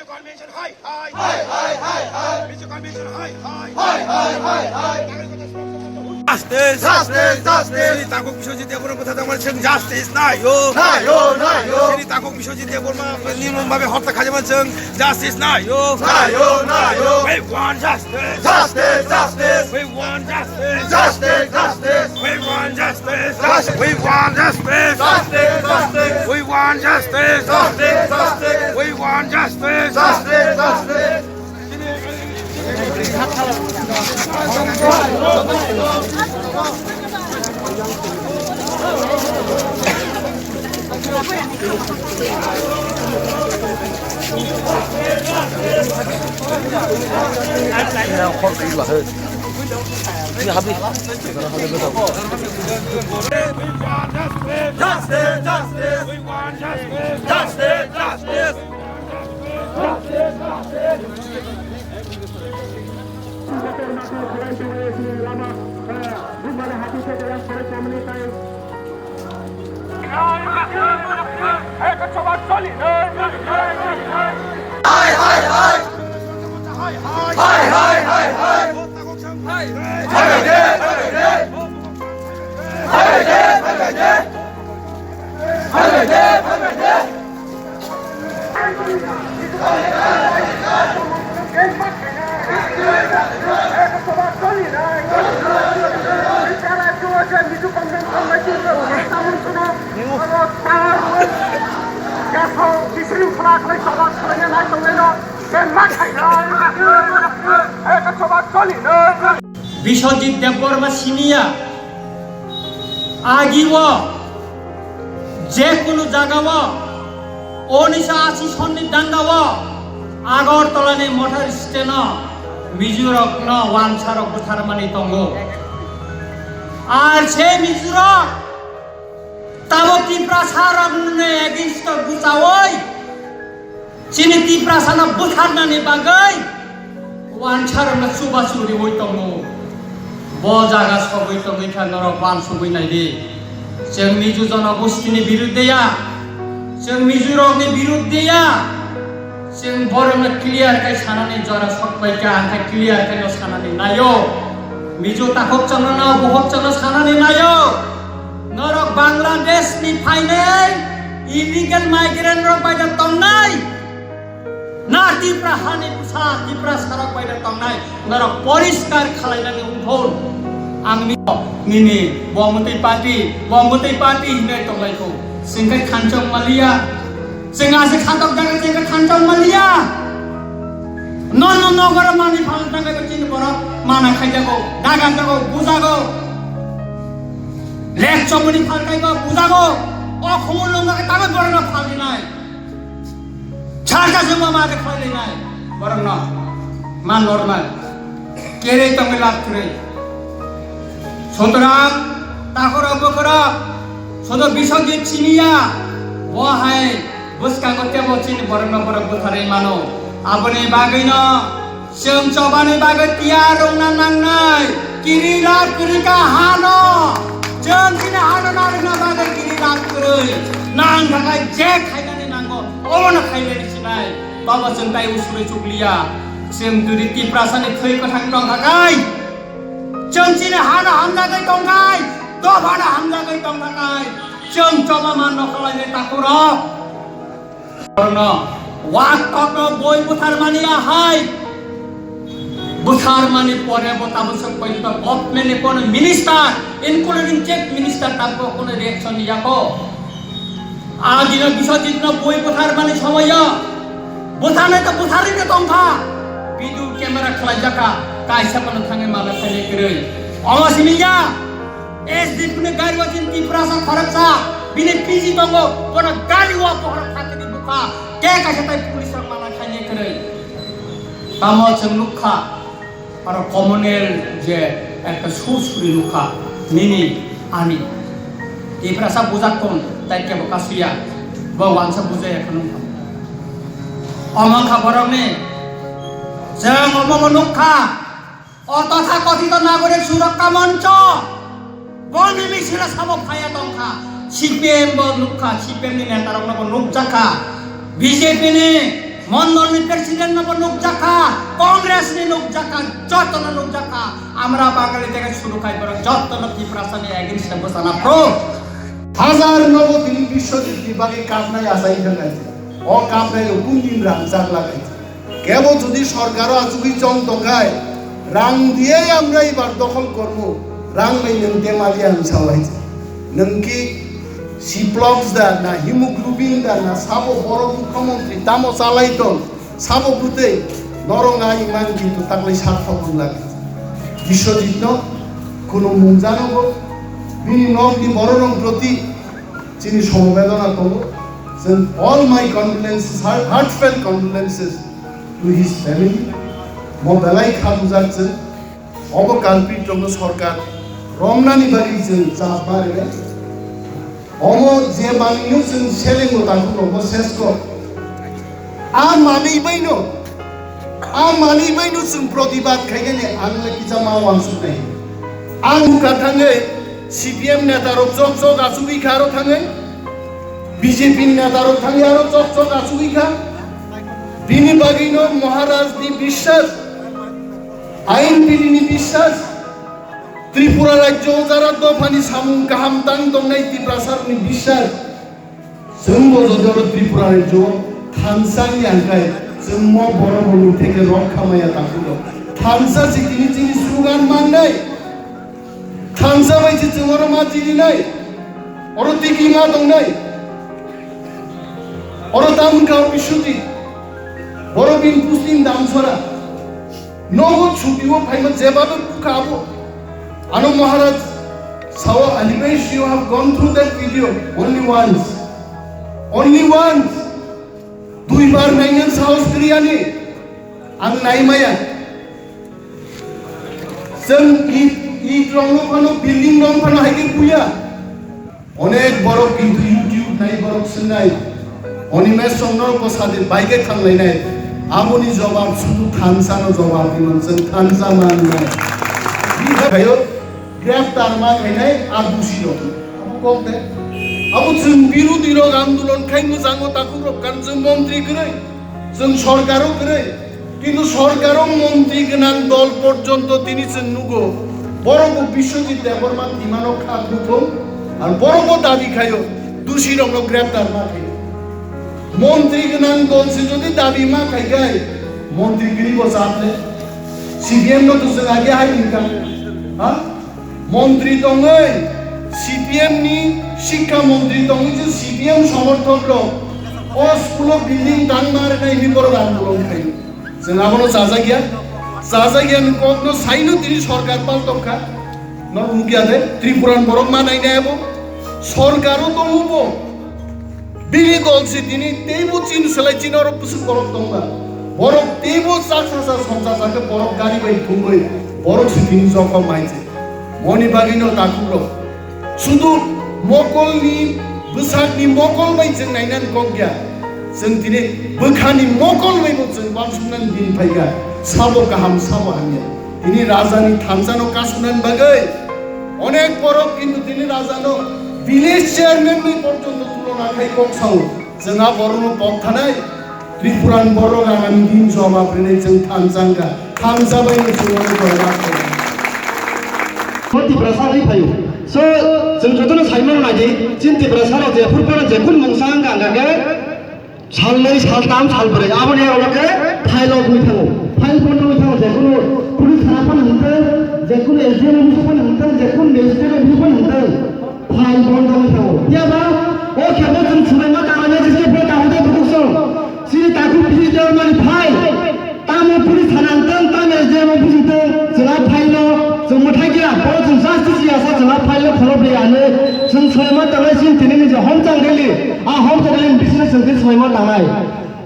Convention, hi, hi, hi, hi, hi, hi. Mr. Convention, hi, hi, hi, hi, hi, hi. Justice, justice, justice. Takok Biswajit Deborah কথা বলছেন justice না yo, না yo, না yo. তিনি Takok Biswajit Deborah নির্মমভাবে হত্যা কাজে বলছেন justice না yo, না yo, না yo. We want justice, justice, justice. We want justice, justice, justice. We want justice, justice. We want justice, justice, justice. We want justice, justice, justice. We want justice, justice, justice. Justice, justice. We want justice, justice, justice. Justice, justice. Biswajit Debbarma সিনিয়া আগিব যে কোনো জায়গাব 1980 সন্নি দাঙ্গাব আগরতলানি মটর স্টেন মিজোরক ন ওয়ানসারক বুথারমানি দङ আর সেই মিজোরক তাবো ত্রিপ্রাসারক নে against বুচাওই চিনি ত্রিপ্রাসানা বুথাरनानै बागै वानसारक सुबासुरि ओइ दङ ब जागा सबै तङैखा नरक वान सुबैनायदि जों मिजो जनगोष्ठीनि बिरुद्धया जों मिजोरकनि बिरुद्धया जों बर'नो क्लियार खाय सानानै जरा सकबायका आखाय क्लियार खाय सानानै नायो मिजो ताखक चंद्रना बहक चंद्र सानानै नायो नरक बांलादेशनि फायनाय इलिगेल माइग्रेन्ट रक बायदा तंनाय ना ত্রিপ্রাসানি পুসা ত্রিপ্রাসারক बायदा तंनाय नरक परिष्कार खालायनानै उनथन आंनि निनि बमतै पार्टी हिनै तंलायखौ जोंखै खानचं मालिया जोंहासो खाथक दाङै जोंखै खानचं मालिया न नगर मानि फाल दाङै चिन बर माना खायजागौ दागानजागौ बुजागौ लेख चमनि फालथायगौ बुजागौ अखमल लंगाखै ताबो बरन फालिनाय छारका जोमा मारे फालिनाय बरन मा नर्माल केरै तंगै लाथुरै সুতরাং তাকর বকরা সদ বিশ্বজিৎ চিনিয়া বহাই বুসকা গতে বচিন বরন বরক বুথাरै मानो आबनि बागैनो जों चबानि बागै तिया रंना नांनाय किरिला किरिका हानो जों दिनै हानो नांना बागै किरिला किरै नां थाखाय जे खायनानै नांगौ अनो खायनानै सिनाय बाबा जों दाय उसुरै चुगलिया जों जुदि ত্রিপ্রাসাनि थै गोथां दं थाखाय जों दिनै हानो हामजागै दंखाय दफानो हामजागै दं थाखाय जों चबा मान खालायनाय ताखर वाक तक बय बुथारमानि हाय बुथारमानि परे बताबो सकबाय त गभर्नमेन्ट कोन मिनिस्टार इनक्लुडिंग चेक मिनिस्टार ताबो कोन रिएक्शन याको आदिन बिश्वजित न बय बुथारमानि समय बुथारनाय त बुथारिनो दंखा भिडिअ क्यामेरा खालायजाखा कायसा पन थाङै माला फायनाय गरै अमासिनिया एसडीपनि गारिवाचिन ত্রিপ্রাসা खरचा बिनि पिजि दङ कोन गालिवा पहर थाखनि बुखा के कायसा ताय पुलिस माला फायनाय गरै तामो जों लुखा आरो कमनेल जे একটা সুসুরি লুখা নিনি আনি ত্রিপ্রাসা বুজাকন তাই কেব কাসুয়া ব ওয়ানসা বুজাय এখন অমন খবরনে जों अमम लुखा अतथा कथित नागरिक सुरक्षा मंच बनि मिसिला सामो फाया दंखा सीपीएम ब लुखा सीपीएम नि नेतारक नुकजाखा बीजेपी नि মন্ডলনি প্রেসিডেন্ট নব নুকজাখা কংগ্রেসনি নুকজাখা যতন নুকজাখা আমরা বাঙালি থেকে শুরু খাইবার যতন ত্রিপুরাসানি এগেইনস্ট বসানা প্রো হাজার নবদিন বিশ্বজিৎ বিভাগে কাপনাই আসাই ফেলাইছে ও কাপনাই কোন দিন রাংচাক লাগাইছে কেবল যদি সরকারও আজুকি চং টকায় রাং দিয়ে আমরা এবার দখল করবো রাং নাই নং দেমালি আং সালাইছে নংকি সিপ্লক্স দা না হিমোগ্লোবিন দা না সাবো বড় মুখ্যমন্ত্রী দামো চালাইতন সাবো বুতে নরঙা ইমান কিন্তু তাকলে সার্থক লাগাইছে বিশ্বজিৎ কোনো মুখ জানাবো বিনি নংটি বড় রং প্রতি যিনি সমবেদনা করবো all my condolences heartfelt condolences to his family মোবাইলাই খাবু যাচ্ছে অবকাল্পিত জন্য সরকার রমনানি বাড়িয়েছেন চাপ মারে অম যে বানিয়েছেন সেলেঙ্গো তাকে শেষ কর আর মানেইবাইনো जों প্রতিবাদ খাইগেনে আনলে কি জামা ওয়ানসু নাই আং কাথাঙ্গে সিপিএম নেতারো চক চক আচুবি খারো থাঙ্গে বিজেপি নেতারো থাঙ্গে আরো চক চক আচুবি খা বিনি বাগিনো মহারাজনি বিশ্বাস আইন বিনি বিশ্বাস ত্রিপুরা রাজ্য যারা দফানি সামুং কাহাম তাং দংনাই ত্রিপ্রাসারনি বিশ্বাস जों বজর ত্রিপুরা রাজ্য থানসানি আঙ্কায় जों म বড় বড় থেকে রক্ষা মায়া তাকুলো থানসা জিকিনি জিনি সুগান মাননাই থানসা বাইছে जोंरो मा जिनि नाय अरो तिकी मा दंनाय अरो दामगाव बिशुति बरबिन पुस्तिन दामसरा नगद छुटिओ फाइमन जेबाबो बुखाबो आनो महाराज Sao अलिवेश you have gone through that video only once দুইবার নাইনেন সাহস করিয়ানি আং নাইমায়া जों ইট রং ফানো বিল্ডিং রং ফানো হাইকে পুয়া অনেক বড় কিন্তু ইউটিউব নাই বড় সিনাই অনিমেষ চন্দ্র প্রসাদের বাইকে থাকলাই নাই আমনি জবাব শুধু থানসানো জবাব দিলেন जों থানসা মান নাই বিভাগায় গ্রেফতার মা খাইনাই আর দোষী রকম কম দে আবু जों বিরোধী রোগ আন্দোলন খাই মোজাঙ্গ তাকু রকান जों মন্ত্রী করে जों সরকারও করে কিন্তু সরকারও মন্ত্রী গনাং দল পর্যন্ত তিনি নুগো বড় বিশ্বজিৎ দেববর্মা বিমানক খাত রূপম আর বড় দাবি খাইও দোষী রং গ্রেফতার মা খাই মন্ত্রী গনাং দল সে যদি দাবি মা খাই গায় মন্ত্রী গিরি বসাতে সিপিএম নো তো আগে হাই ইনকাম হ্যাঁ মন্ত্রী দঙ্গই সিপিএম নি শিক্ষা মন্ত্রী দঙ্গই যে সিপিএম সমর্থক লোক ও স্কুল বিল্ডিং দান মারে নাই বিপর আন্দোলন খাই जों आबनो जाजागिया कखनो साइनो तिनि सरकार पाल्टखा न मुगिया दे त्रिपुरान बरक मानाय नायाबो सरकारो दंबो बिनि दलसि तिनि तेबो चिन सलाय चिन और पुसु बरक दंबा बरक तेबो सासा संसारके बरक गारि बाय थुंगै बरक सि तिनि जखम माइছে मनि बागिनो ताकुलो सुदु मकलनि बैसागनि मकल बाय जों नायनान गगिया जों दिनै बोखानि मकल बायबो जों बांसुनान दिन फायगा साबो गाहाम साबो हानिया दिनै राजानि थानसानो कासुनान बागै अनेक बरक किन्तु दिनै राजानो विलेज चेयारमैन नि पर्यन्त तुलना खाय कक्साव जोंहा बरनो पथानाय त्रिपुरान बरक आगामी दिन जमा फैनाय जों थानसांगा थानसाबायनो जोङो गयरा Koti berasal payu. So, sejujurnya saya mau lagi, cinta berasal aja. Purpura jekun mengsang gangga, salai saltam salbere. Apa ni orang ke? File of mithamu, file pun mithamu. Jekun polis harapan hantar, jekun SDM harapan hantar, jekun minister harapan hantar. File pun mithamu. Ya bah, oh kita kan sudah mat awalnya jiske berita ada berusaha. Sini takut polis dia mari file. Tamu polis hantar, tamu SDM harapan jelas file. जों मथाइगिया बर जों justice यासा जों file खलबयानो जों सयमा तांनाय सिन तिनि जे हम जांगेलि आ हम जांगेलि business जों सयमा तांनाय